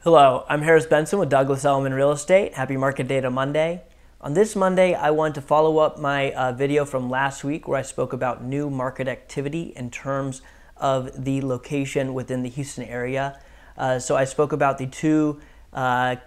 Hello, I'm Harris Benson with Douglas Elliman Real Estate. Happy Market Data Monday. On this Monday, I want to follow up my video from last week where I spoke about new market activity in terms of the location within the Houston area. So I spoke about the two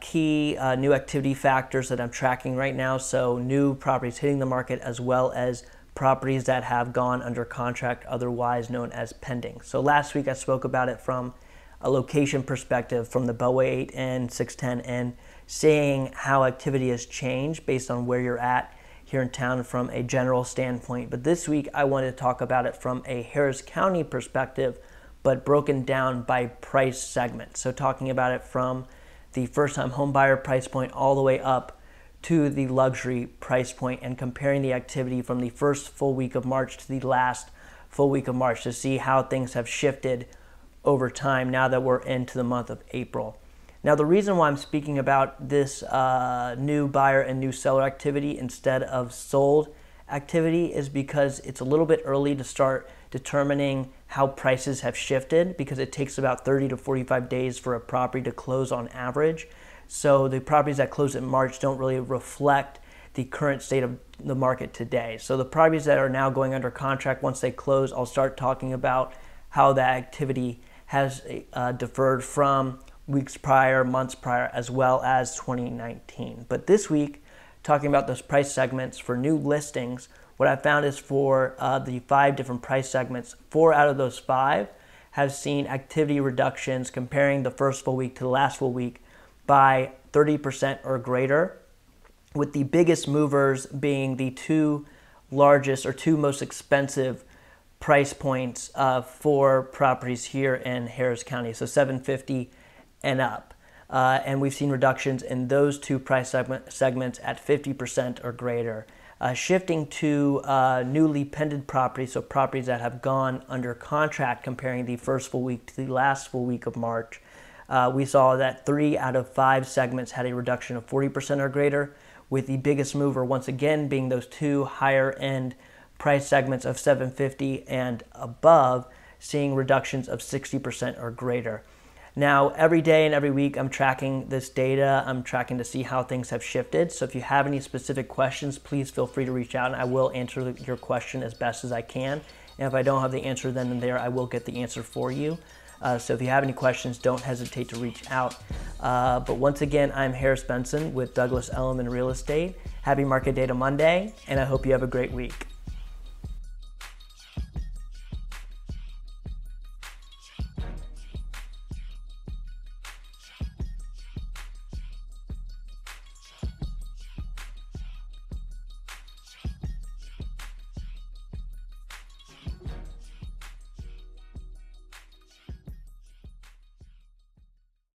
key new activity factors that I'm tracking right now. So new properties hitting the market as well as properties that have gone under contract, otherwise known as pending. So last week I spoke about it from a location perspective from the Beltway 8 and 610 and seeing how activity has changed based on where you're at here in town from a general standpoint. But this week I wanted to talk about it from a Harris County perspective, but broken down by price segment. So talking about it from the first-time home buyer price point all the way up to the luxury price point and comparing the activity from the first full week of March to the last full week of March to see how things have shifted over time now that we're into the month of April. Now, the reason why I'm speaking about this new buyer and new seller activity instead of sold activity is because it's a little bit early to start determining how prices have shifted, because it takes about 30 to 45 days for a property to close on average. So the properties that close in March don't really reflect the current state of the market today. So the properties that are now going under contract, once they close, I'll start talking about how that activity has deferred from weeks prior, months prior, as well as 2019. But this week, talking about those price segments for new listings, what I found is for the 5 different price segments, 4 out of those 5 have seen activity reductions comparing the first full week to the last full week by 30% or greater, with the biggest movers being the 2 largest or 2 most expensive price points for properties here in Harris County, so $750 and up. And we've seen reductions in those 2 price segments at 50% or greater. Shifting to newly pended properties, so properties that have gone under contract comparing the first full week to the last full week of March, we saw that 3 out of 5 segments had a reduction of 40% or greater, with the biggest mover once again being those 2 higher end price segments of $750 and above, seeing reductions of 60% or greater. Now, every day and every week, I'm tracking this data. I'm tracking to see how things have shifted. So if you have any specific questions, please feel free to reach out, and I will answer your question as best as I can. And if I don't have the answer then and there, I will get the answer for you. So if you have any questions, don't hesitate to reach out. But once again, I'm Harris Benson with Douglas Elliman Real Estate. Happy Market Data Monday, and I hope you have a great week.